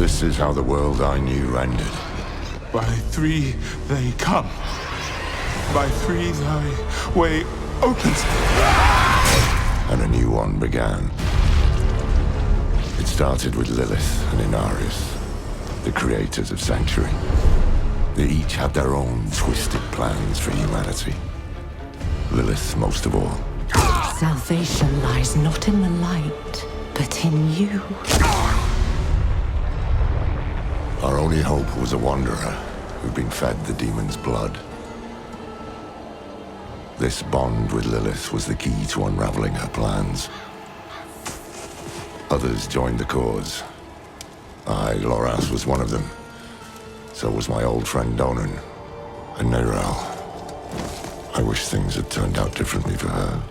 This is how the world I knew ended. By three they come. By three thy way opens. And a new one began. It started with Lilith and Inarius, the creators of Sanctuary. They each had their own twisted plans for humanity. Lilith most of all. Salvation lies not in the light, but in you. Our only hope was a wanderer who'd been fed the demon's blood. This bond with Lilith was the key to unraveling her plans. Others joined the cause. I, Loras, was one of them. So was my old friend Donan, and Neyrelle. I wish things had turned out differently for her.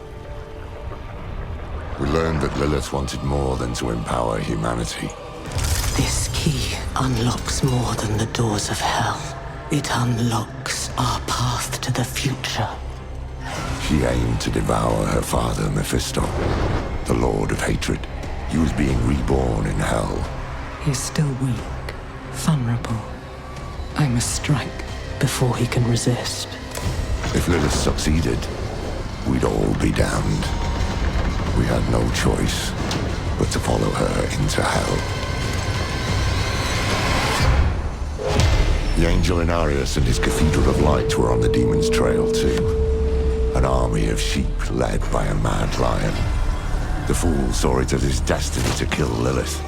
We learned that Lilith wanted more than to empower humanity. This key unlocks more than the doors of hell. It unlocks our path to the future. She aimed to devour her father, Mephisto, the Lord of Hatred. He was being reborn in hell. He's still weak, vulnerable. I must strike before he can resist. If Lilith succeeded, we'd all be damned. We had no choice but to follow her into hell. The angel Inarius and his Cathedral of Light were on the demon's trail too. An army of sheep led by a mad lion. The fool saw it as his destiny to kill Lilith.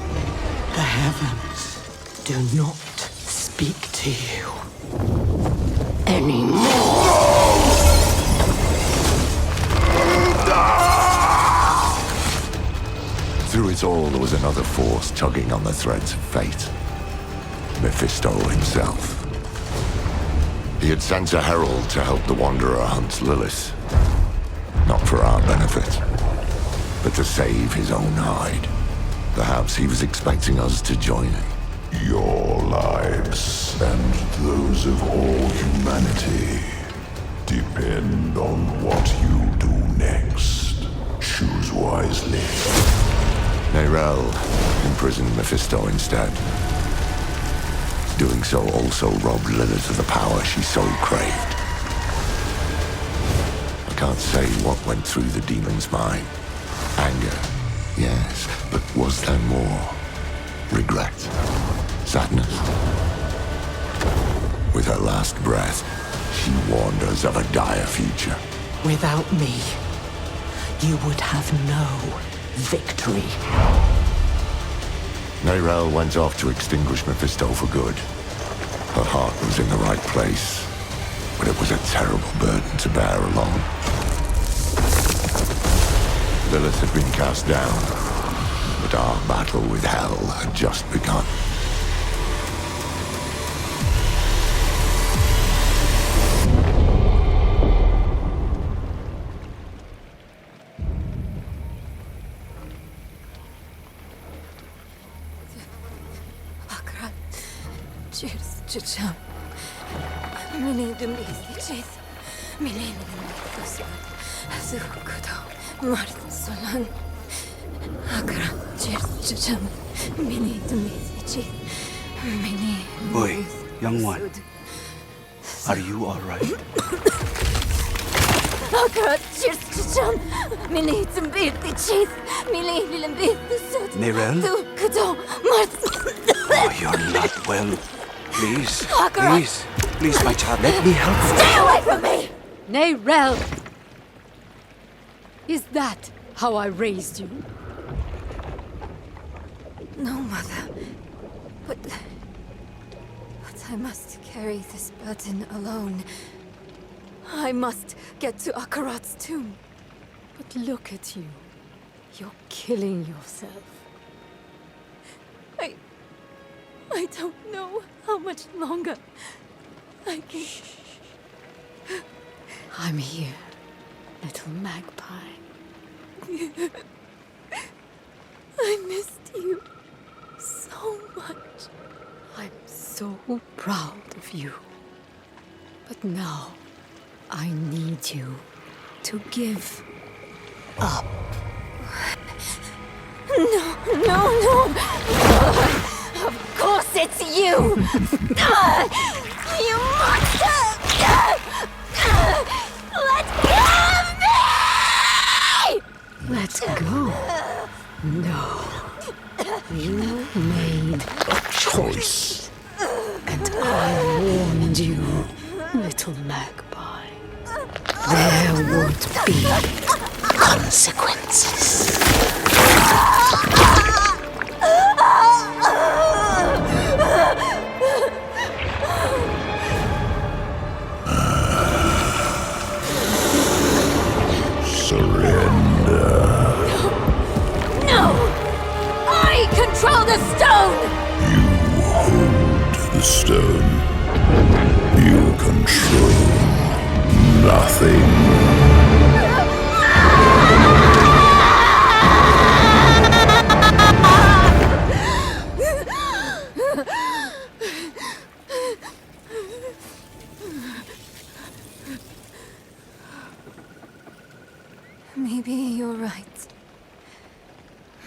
The heavens do not speak to you anymore. Through it all, there was another force tugging on the threads of fate. Mephisto himself. He had sent a herald to help the Wanderer hunt Lilith. Not for our benefit, but to save his own hide. Perhaps he was expecting us to join him. Your lives and those of all humanity depend on what you do next. Choose wisely. Neyrelle imprisoned Mephisto instead. Doing so also robbed Lilith of the power she so craved. I can't say what went through the demon's mind. Anger, yes, but was there more? Regret? Sadness? With her last breath, she warned us of a dire future. Without me, you would have no victory. Neyrelle went off to extinguish Mephisto for good. Her heart was in the right place, but it was a terrible burden to bear alone. Lilith had been cast down, but our battle with hell had just begun. Чичам. Миний дэмбис чис. Миний дэмбис. Сухкото. Март солон. Акра чичам. Миний дэмбис чис. Миний. Boy, young one. Are you all right? Акра чичам. Миний дэмбис чис. Миний дэмбис. Neyrelle? Сухкото. Март. Oh, you're not well. Please, my child, let me help you. Stay away from me! Neyrelle! Is that how I raised you? No, Mother. But I must carry this burden alone. I must get to Akarat's tomb. But look at you. You're killing yourself. I don't know how much longer I can... I'm here, little magpie. I missed you so much. I'm so proud of you. But now, I need you to give up. No. Of course It's you! You monster! Let go of me! Let go. No. You made a choice. And I warned you, little magpie. There would be consequences. Surrender. No! I control the stone! You hold the stone. You control nothing. Maybe you're right.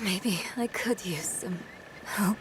Maybe I could use some help.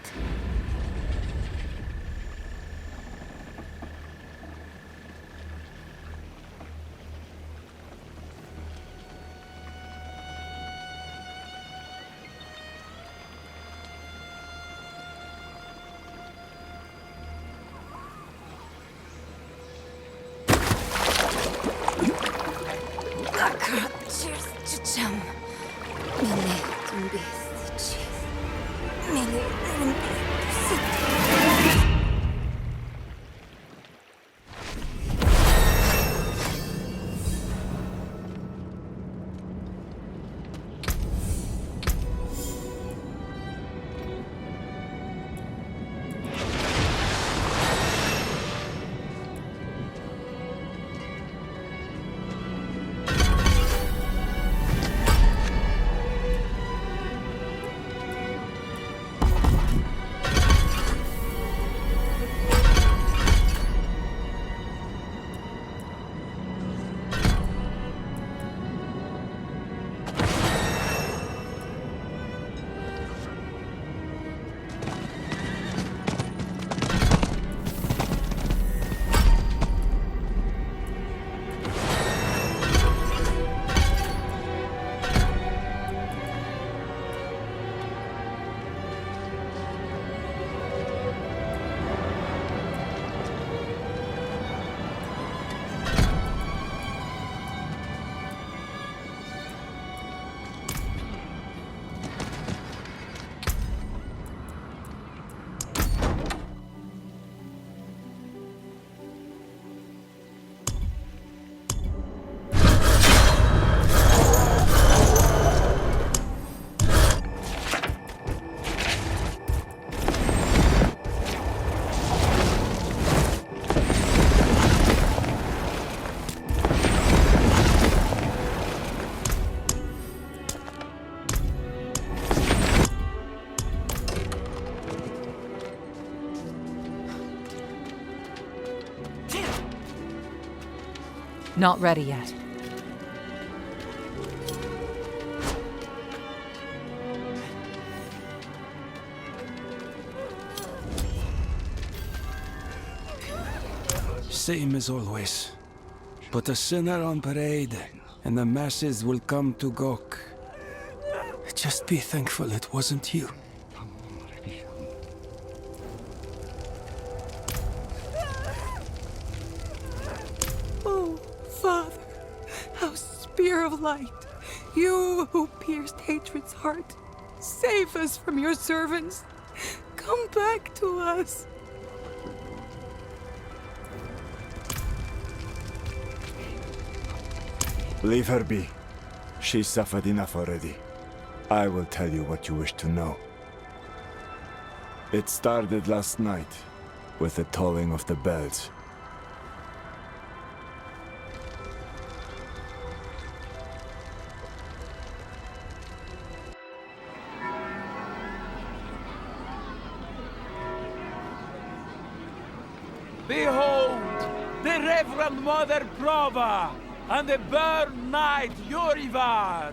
Not ready yet. Same as always. Put a sinner on parade, and the masses will come to gawk. Just be thankful it wasn't you. Oh, Father, our spear of light, you who pierced hatred's heart, save us from your servants. Come back to us. Leave her be. She suffered enough already. I will tell you what you wish to know. It started last night, with the tolling of the bells. Behold, the Reverend Mother Prova and the Burn Knight Yorivar,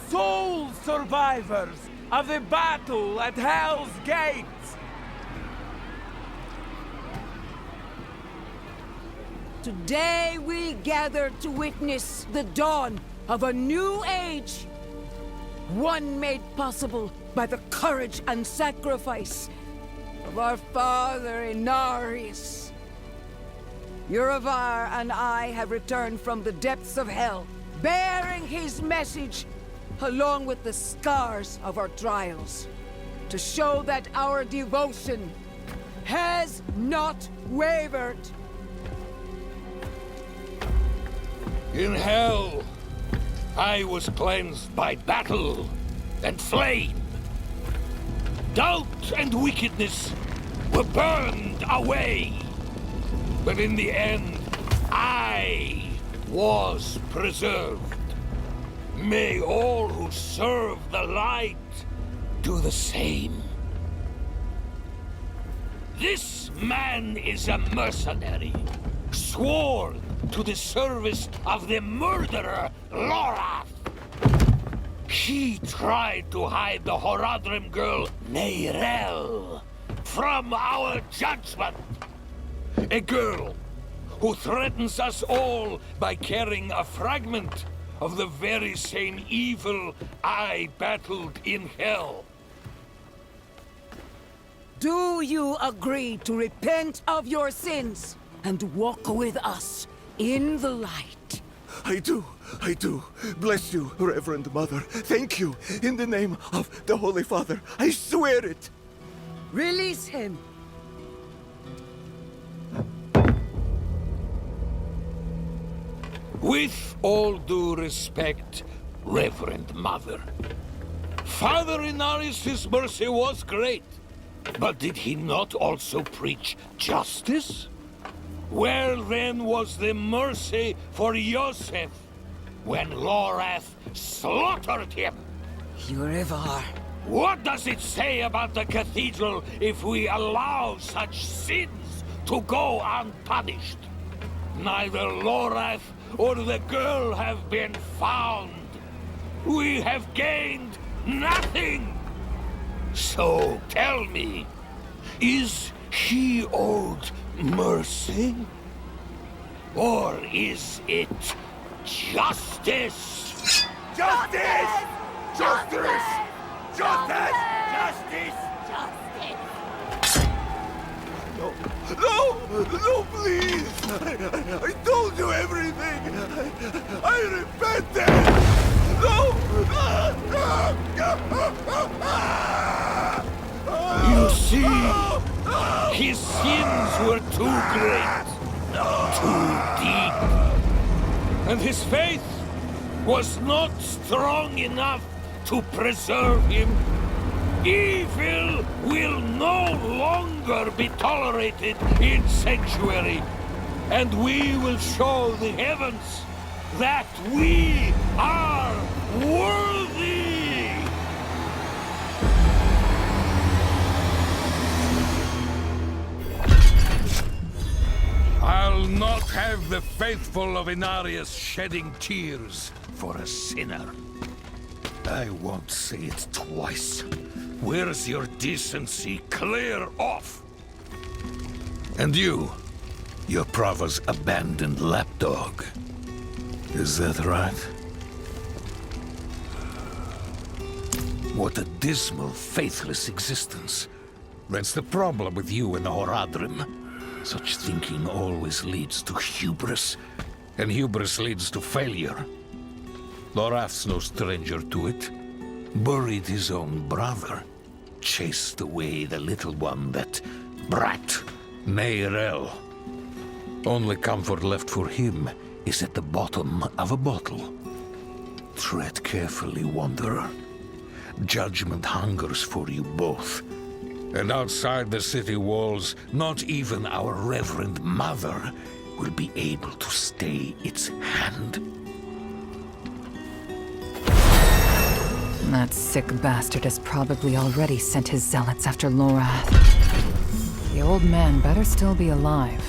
sole survivors of the battle at Hell's Gate. Today we gather to witness the dawn of a new age. One made possible by the courage and sacrifice of our father Inarius. Urivar and I have returned from the depths of hell, bearing his message along with the scars of our trials, to show that our devotion has not wavered. In hell, I was cleansed by battle and flame. Doubt and wickedness were burned away. But in the end, I was preserved. May all who serve the light do the same. This man is a mercenary, sworn to the service of the murderer, Lorath. He tried to hide the Horadrim girl, Neyrel, from our judgment. A girl who threatens us all by carrying a fragment of the very same evil I battled in hell. Do you agree to repent of your sins and walk with us in the light? I do. Bless you, Reverend Mother. Thank you. In the name of the Holy Father, I swear it. Release him. With all due respect, Reverend Mother, Father Inarius' mercy was great, but did he not also preach justice? Where then was the mercy for Yosef when Lorath slaughtered him? Urivar. What does it say about the cathedral if we allow such sins to go unpunished? Neither Lorath or the girl have been found. We have gained nothing. So tell me, is he owed mercy? Or is it justice? Justice! Justice! Justice! Justice! No, please! I told you everything! I repented! No! You see, his sins were too great, too deep, and his faith was not strong enough to preserve him. Evil will no longer be tolerated in Sanctuary, and we will show the heavens that we are worthy! I'll not have the faithful of Inarius shedding tears for a sinner. I won't say it twice. Where's your decency? Clear off! And you, your Prava's abandoned lapdog. Is that right? What a dismal, faithless existence. That's the problem with you and the Horadrim. Such thinking always leads to hubris, and hubris leads to failure. Lorath's no stranger to it. Buried his own brother. Chased away the little one, that brat, Neyrel. Only comfort left for him is at the bottom of a bottle. Tread carefully, Wanderer. Judgment hungers for you both. And outside the city walls, not even our Reverend Mother will be able to stay its hand. That sick bastard has probably already sent his zealots after Lorath. The old man better still be alive.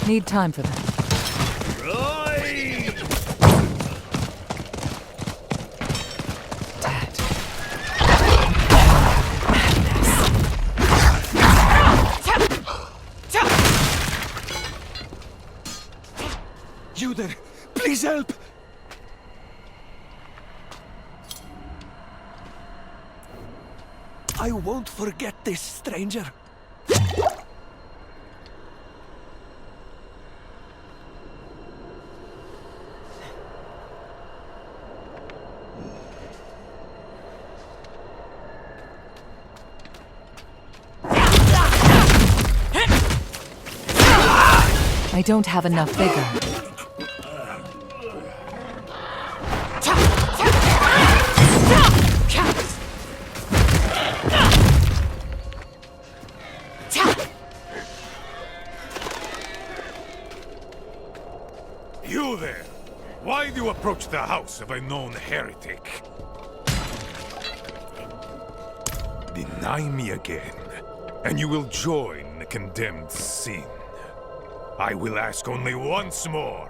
Need time for that. You there! Please help! I won't forget this, stranger. I don't have enough vigor. You there! Why do you approach the house of a known heretic? Deny me again, and you will join the condemned sin. I will ask only once more.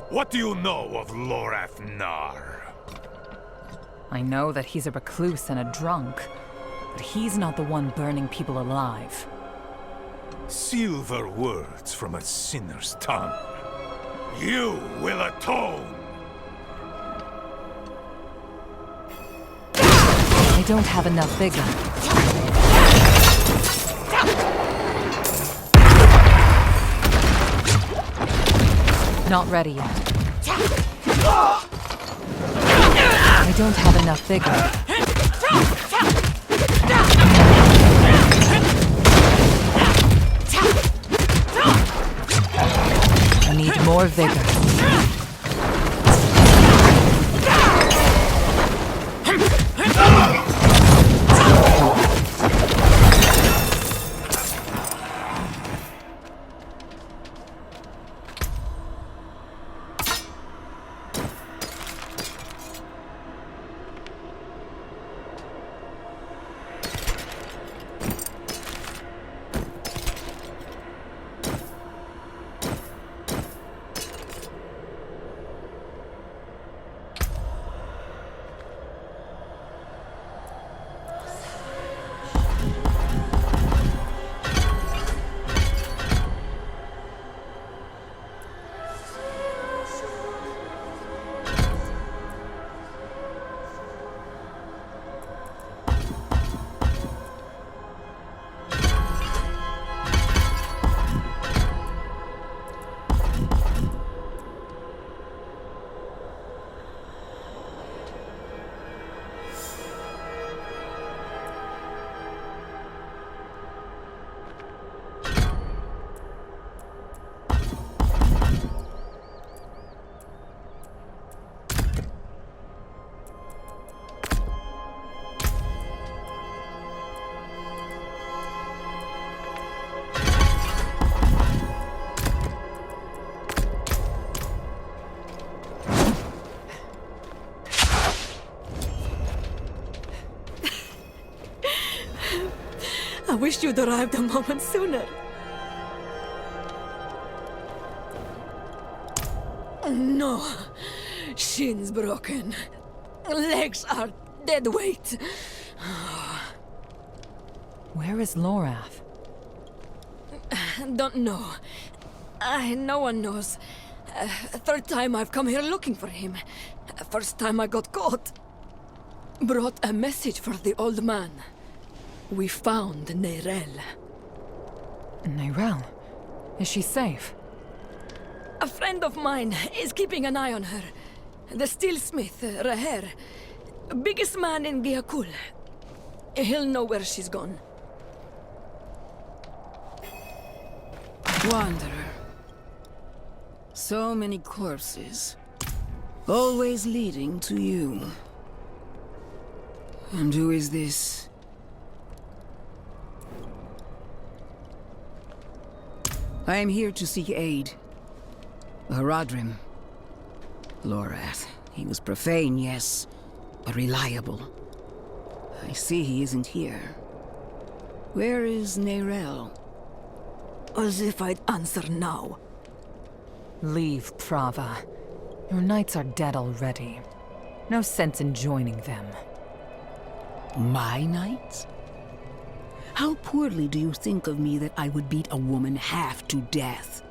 What do you know of Lorath Nar? I know that he's a recluse and a drunk, but he's not the one burning people alive. Silver words from a sinner's tongue. You will atone! I don't have enough vigor. Not ready yet. I don't have enough vigor. I need more vigor. I wish you'd arrived a moment sooner. No. Shins broken. Legs are dead weight. Where is Lorath? Don't know. No one knows. Third time I've come here looking for him. First time I got caught. Brought a message for the old man. We found Neyrelle. Neyrelle? Is she safe? A friend of mine is keeping an eye on her. The steelsmith, Raher. Biggest man in Giakul. He'll know where she's gone. Wanderer. So many corpses. Always leading to you. And who is this? I am here to seek aid. Horadrim. Lorath. He was profane, yes, but reliable. I see he isn't here. Where is Neyrelle? As if I'd answer now. Leave, Prava. Your knights are dead already. No sense in joining them. My knights? How poorly do you think of me that I would beat a woman half to death?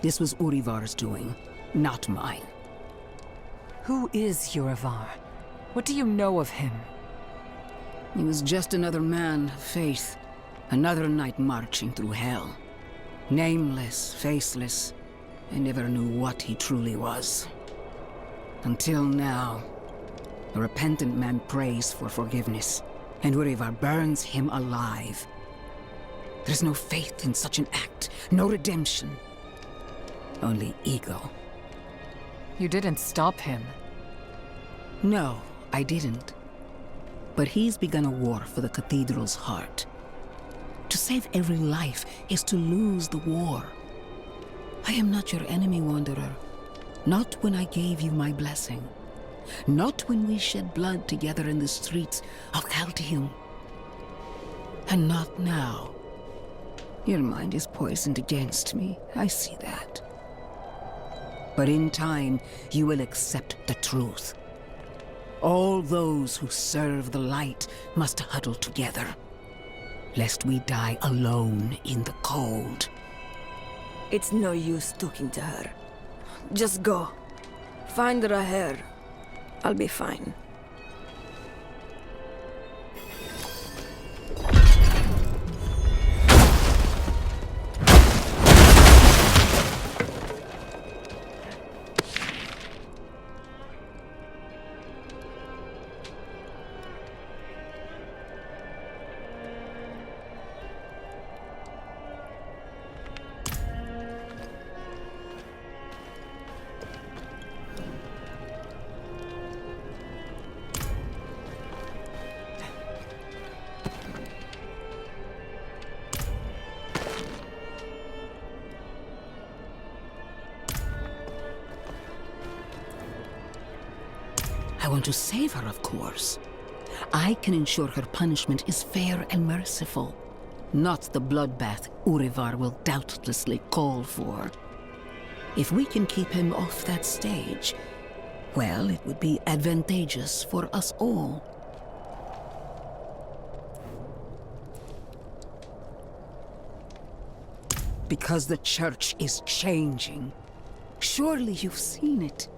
This was Urivar's doing, not mine. Who is Urivar? What do you know of him? He was just another man of faith. Another knight marching through hell. Nameless, faceless. I never knew what he truly was. Until now. A repentant man prays for forgiveness, and Urivar burns him alive. There's no faith in such an act, no redemption. Only ego. You didn't stop him. No, I didn't. But he's begun a war for the cathedral's heart. To save every life is to lose the war. I am not your enemy, Wanderer. Not when I gave you my blessing. Not when we shed blood together in the streets of Caldeum. And not now. Your mind is poisoned against me, I see that. But in time, you will accept the truth. All those who serve the light must huddle together, lest we die alone in the cold. It's no use talking to her. Just go. Find her a hair. I'll be fine. I want to save her, of course. I can ensure her punishment is fair and merciful, not the bloodbath Urivar will doubtlessly call for. If we can keep him off that stage, well, it would be advantageous for us all. Because the church is changing. Surely you've seen it.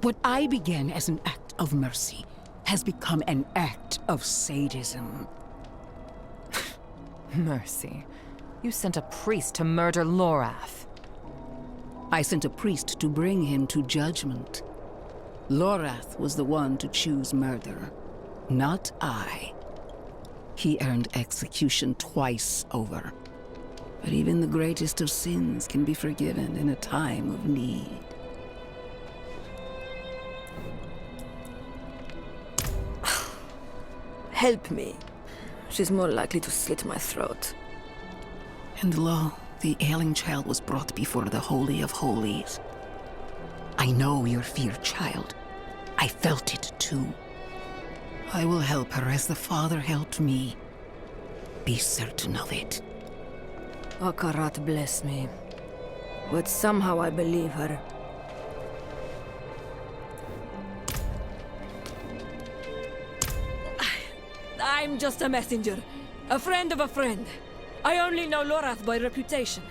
What I began as an act of mercy has become an act of sadism. Mercy. You sent a priest to murder Lorath. I sent a priest to bring him to judgment. Lorath was the one to choose murder, not I. He earned execution twice over. But even the greatest of sins can be forgiven in a time of need. Help me. She's more likely to slit my throat. And lo, the ailing child was brought before the Holy of Holies. I know your fear, child. I felt it too. I will help her as the Father helped me. Be certain of it. Akarat bless me. But somehow I believe her. I'm just a messenger. A friend of a friend. I only know Lorath by reputation.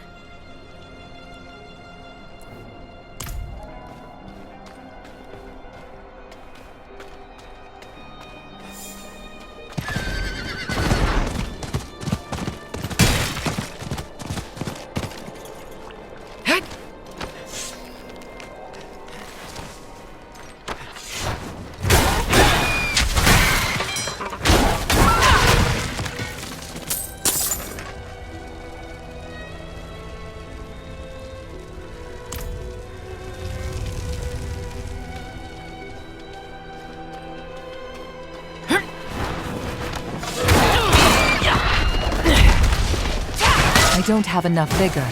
I don't have enough vigor.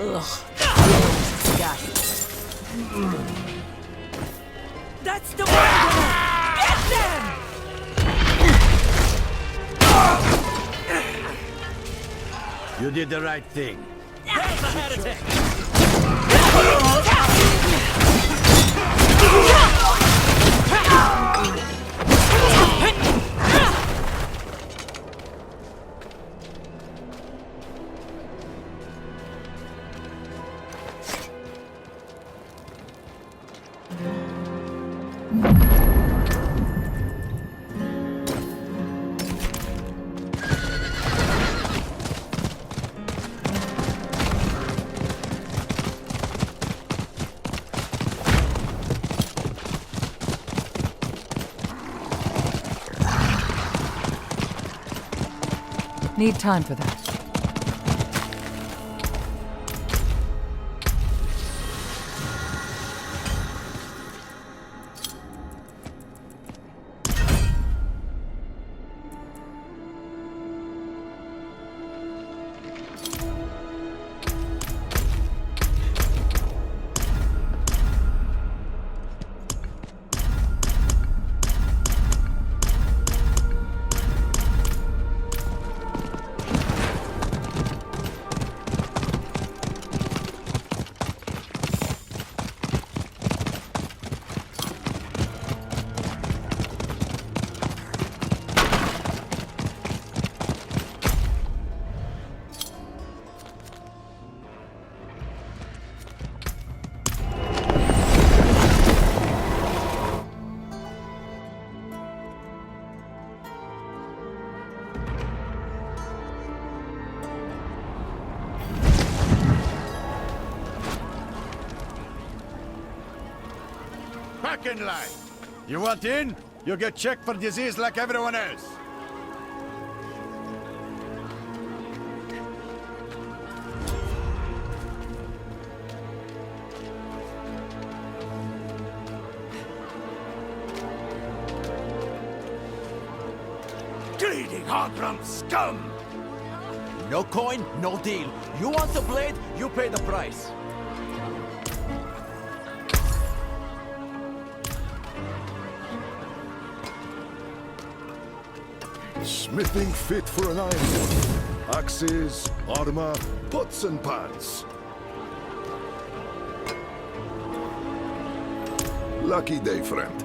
Ugh. That's the Wanderer! Get them! You did the right thing. There's a heretic! Need time for that. Back in line. You want in? You get checked for disease like everyone else. Greedy Hogrum scum! No coin, no deal. You want the blade, you pay the price. Smithing fit for an ironwork. Axes, armor, pots and pans. Lucky day, friend.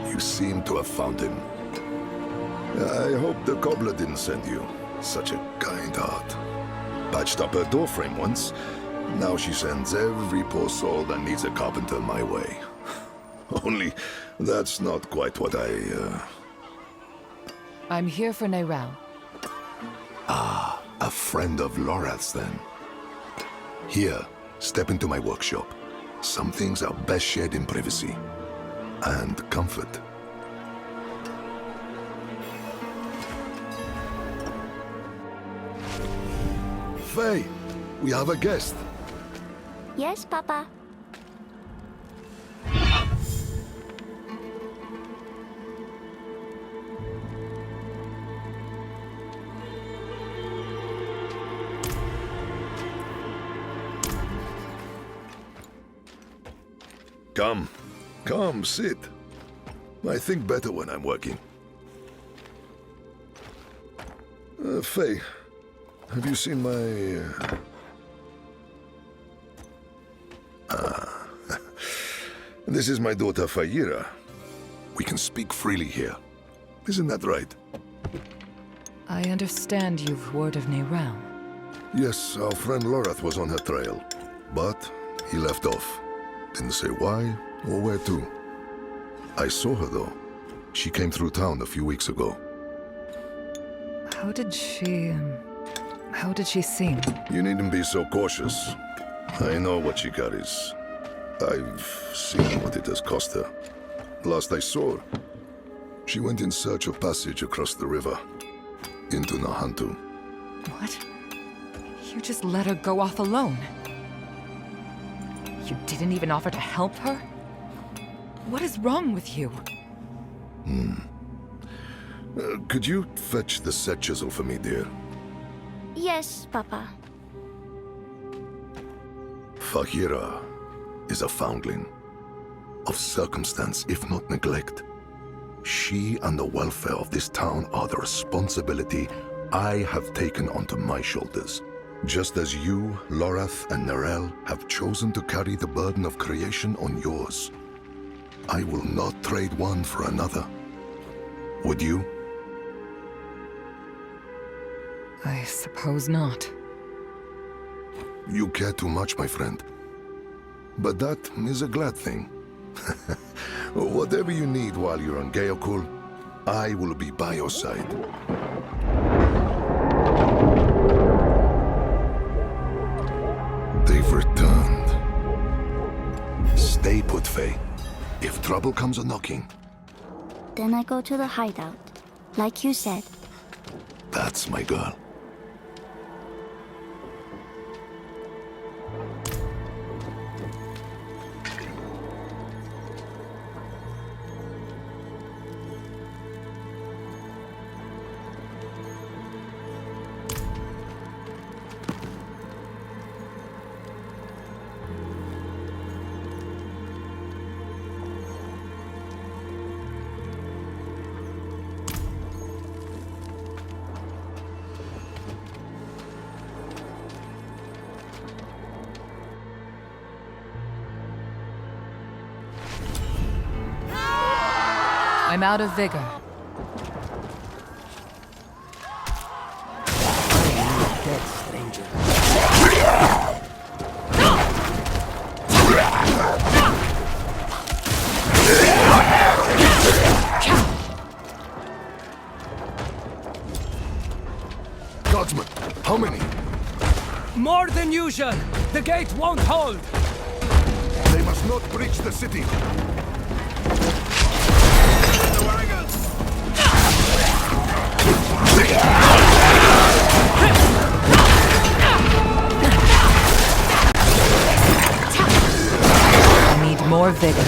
You seem to have found him. I hope the cobbler didn't send you. Such a kind heart. Patched up her doorframe once. Now she sends every poor soul that needs a carpenter my way. Only, that's not quite what I'm here for Neyrelle. Ah, a friend of Lorath's then. Here, step into my workshop. Some things are best shared in privacy. And comfort. Faye, we have a guest. Yes, Papa. Come, sit. I think better when I'm working. Faye, have you seen my... This is my daughter, Fayira. We can speak freely here. Isn't that right? I understand you've word of Neyrelle. Yes, our friend Lorath was on her trail. But he left off. Didn't say why or where to. I saw her, though. She came through town a few weeks ago. How did she seem? You needn't be so cautious. I know what she carries. I've seen what it has cost her. Last I saw her, she went in search of passage across the river, into Nahantu. What? You just let her go off alone? You didn't even offer to help her? What is wrong with you? Could you fetch the set chisel for me, dear? Yes, Papa. Fahira is a foundling. Of circumstance, if not neglect. She and the welfare of this town are the responsibility I have taken onto my shoulders. Just as you, Lorath, and Nerel have chosen to carry the burden of creation on yours. I will not trade one for another. Would you? I suppose not. You care too much, my friend. But that is a glad thing. Whatever you need while you're on Geokul, I will be by your side. They've returned. Stay put, Faye. If trouble comes a-knocking... Then I go to the hideout, like you said. That's my girl. I'm out of vigor. Dead stranger. Guardsmen, how many? More than usual. The gate won't hold. They must not breach the city. I need more vigor.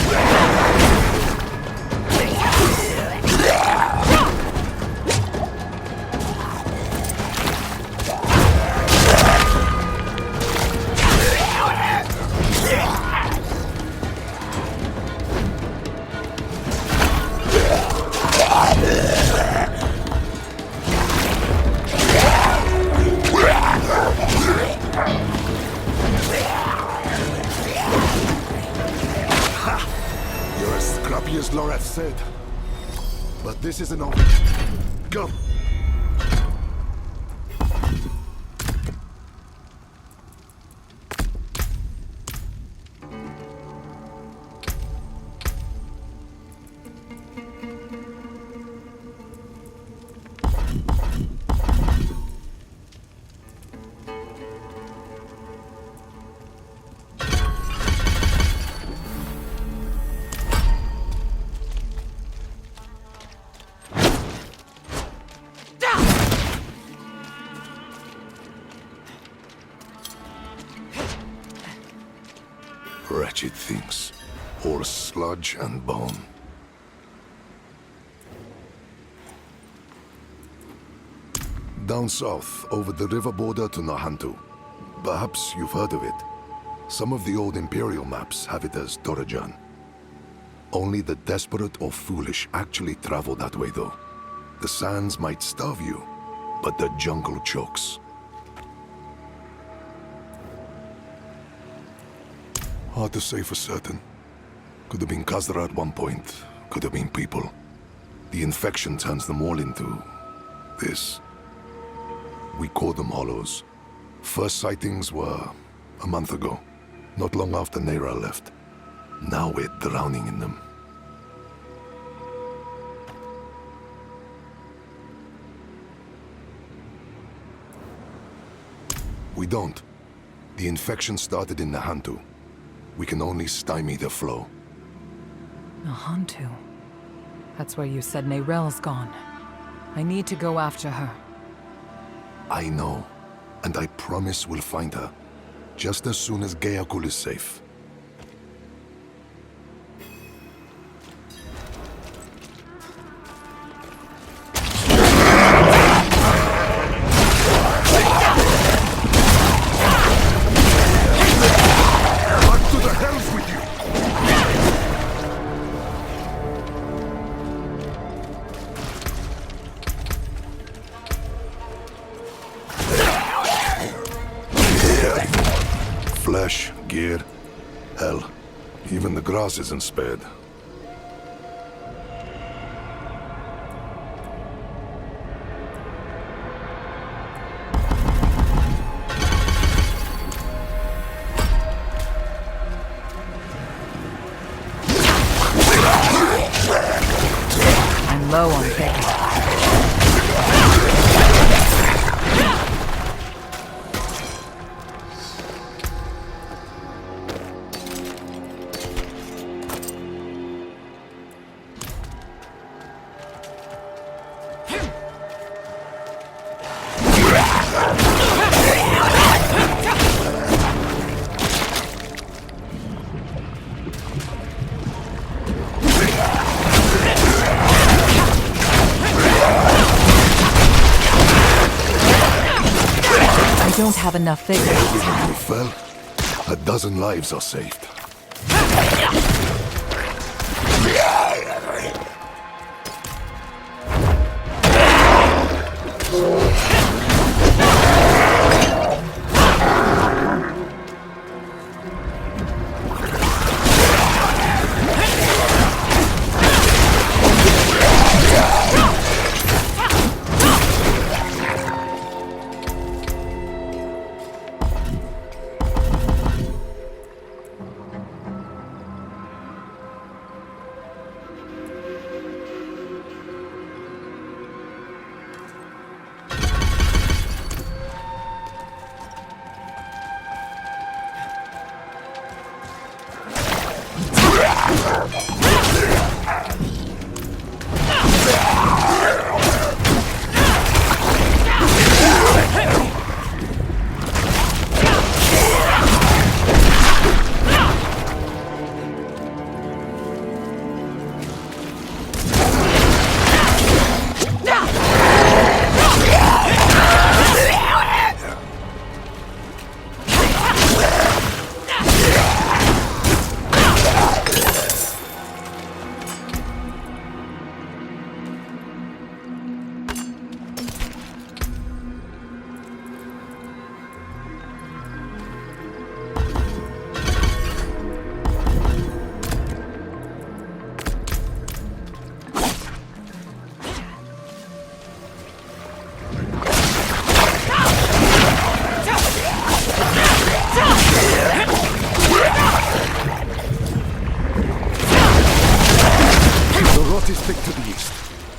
As Lorath said. But this isn't over. Go! Wretched things. All sludge and bone. Down south, over the river border to Nahantu. Perhaps you've heard of it. Some of the old Imperial maps have it as Dorojan. Only the desperate or foolish actually travel that way, though. The sands might starve you, but the jungle chokes. Hard to say for certain. Could have been Khazra at one point. Could have been people. The infection turns them all into... this. We call them hollows. First sightings were a month ago. Not long after Neira left. Now we're drowning in them. We don't. The infection started in Nahantu. We can only stymie the flow. Nahantu. That's where you said Neirel's gone. I need to go after her. I know. And I promise we'll find her. Just as soon as Geokul is safe. gear. Hell, even the grass isn't spared. I'm low on pick. I don't have enough vigor. You fell. A dozen lives are saved.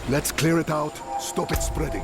Let's clear it out, stop it spreading.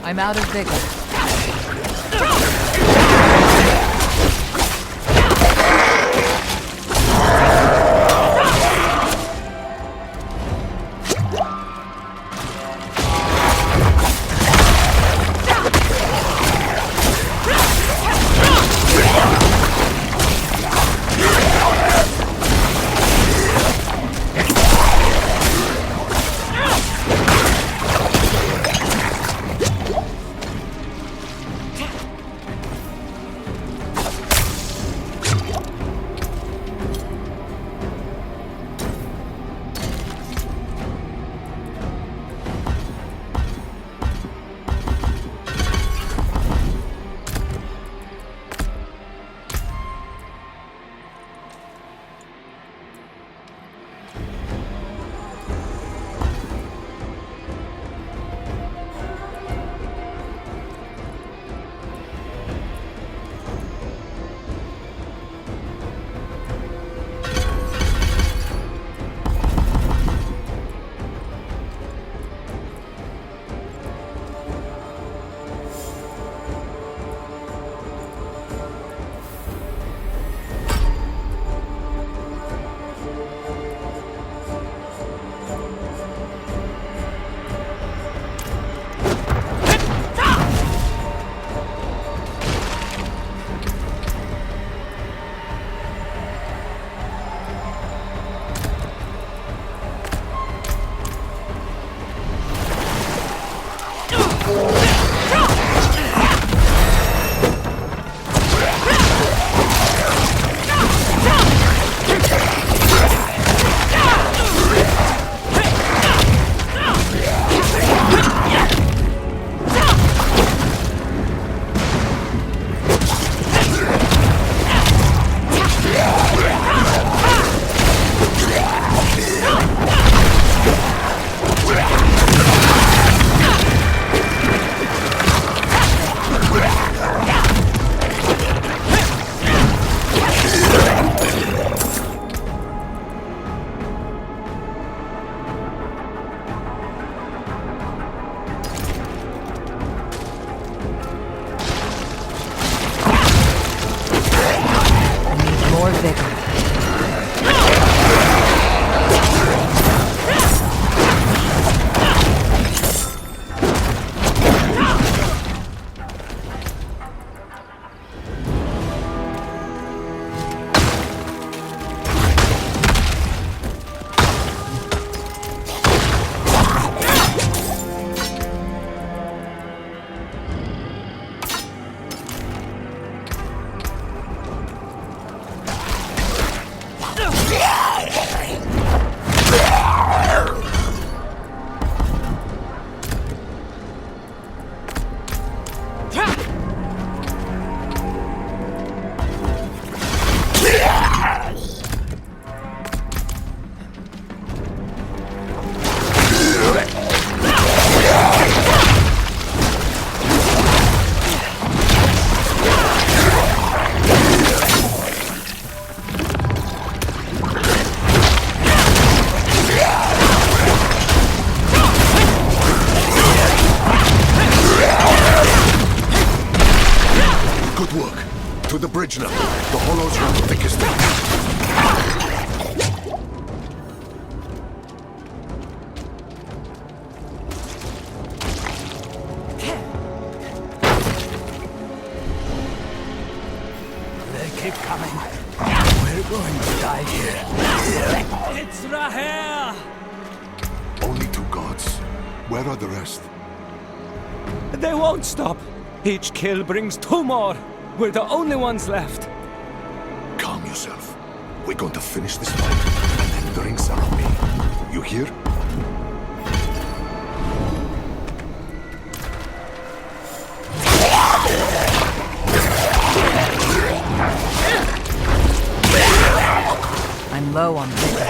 I'm out of vigor. are here! Only 2 gods. Where are the rest? They won't stop. Each kill brings 2 more. We're the only ones left. Calm yourself. We're going to finish this fight, and then drinks are on me. You hear? I'm low on liquor.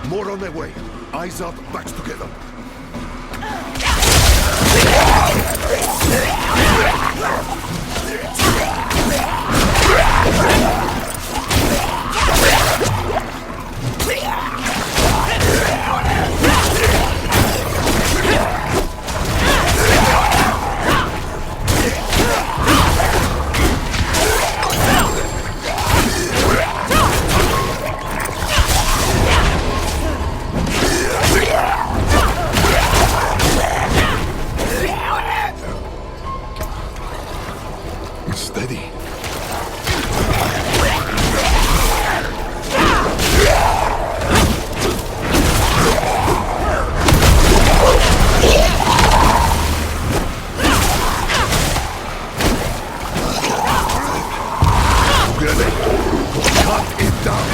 More on their way. Eyes up, backs together. Steady. Cut it down.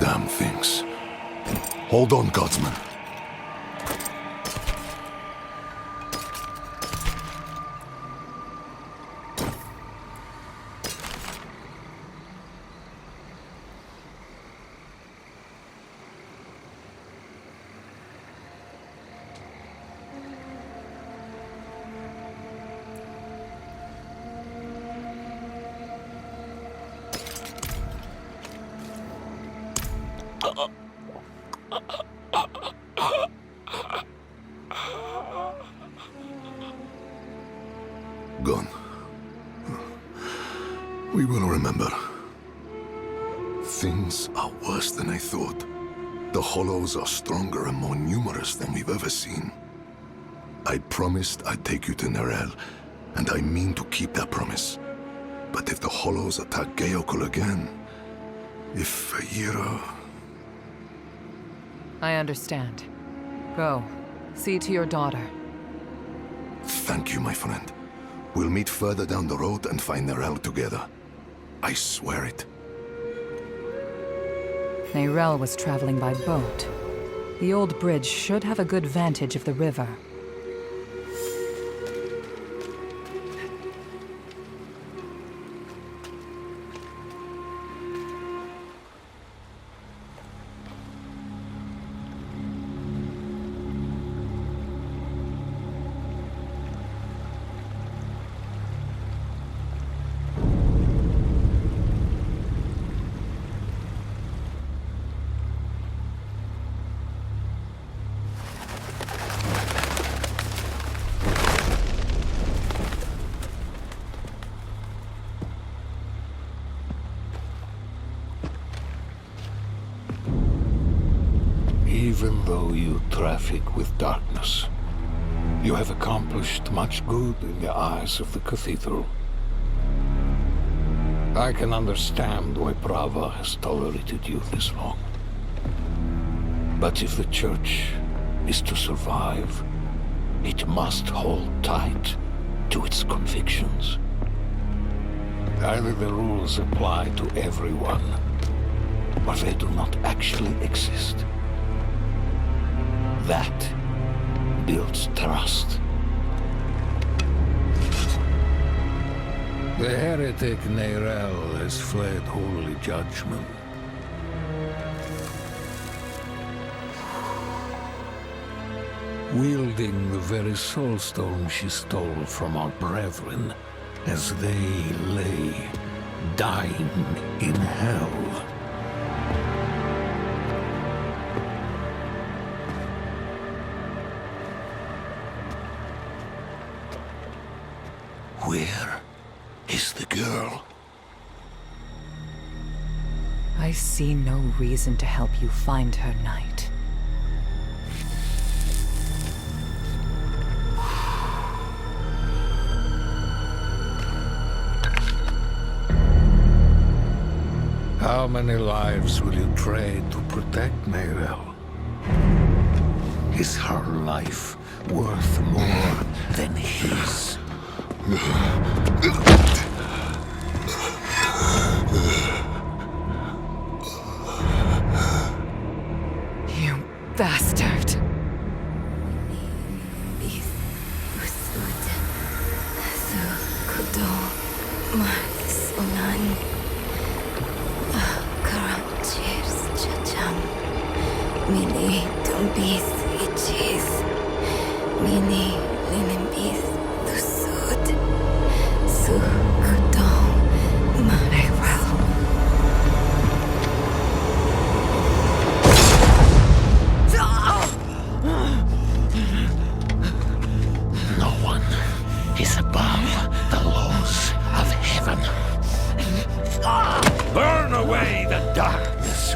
Damn things. Hold on, Godsman. Gone. We will remember. Things are worse than I thought. The Hollows are stronger and more numerous than we've ever seen. I promised I'd take you to Nerel, and I mean to keep that promise. But if the Hollows attack Geokul again, if Aira... I understand. Go. See to your daughter. Thank you, my friend. We'll meet further down the road and find Nerel together. I swear it. Nerel was traveling by boat. The old bridge should have a good vantage of the river. Even though you traffic with darkness, you have accomplished much good in the eyes of the Cathedral. I can understand why Prava has tolerated you this long. But if the Church is to survive, it must hold tight to its convictions. Either the rules apply to everyone, but they do not actually exist. That builds trust. The heretic Neyrel has fled holy judgment. Wielding the very soulstone she stole from our brethren as they lay dying in hell. Where is the girl? I see no reason to help you find her, Knight. How many lives will you trade to protect Neyrel? Is her life worth more than his? You bastard! Mini tumbis ichis. Mini linimbis tusud. Sukudong Neyrel. No one is above the laws of heaven. Burn away the darkness.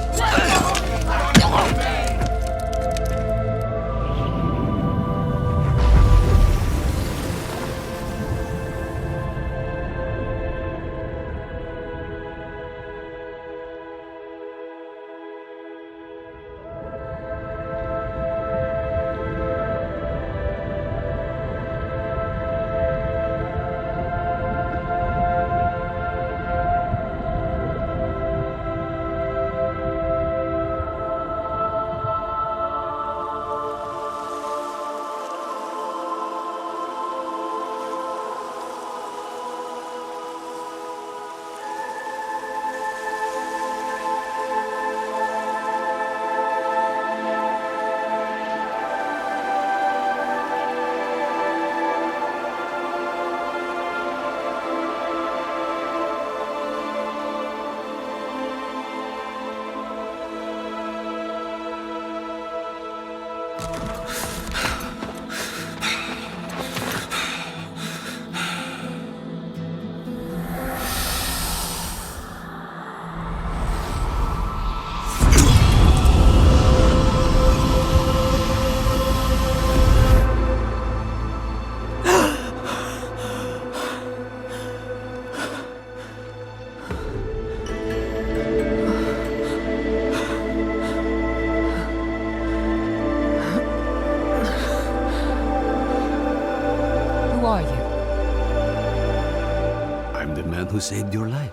Who saved your life.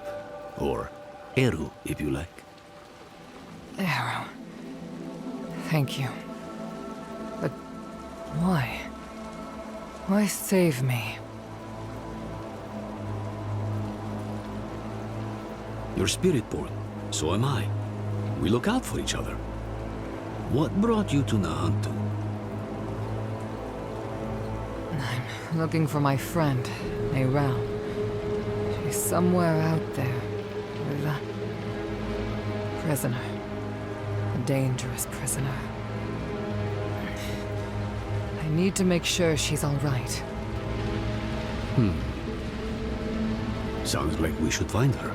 Or Eru, if you like. Eru. Thank you. But why? Why save me? You're Spiritborn. So am I. We look out for each other. What brought you to Nahantu? I'm looking for my friend, Neyrel. She's somewhere out there, with a prisoner. A dangerous prisoner. I need to make sure she's all right. Sounds like we should find her.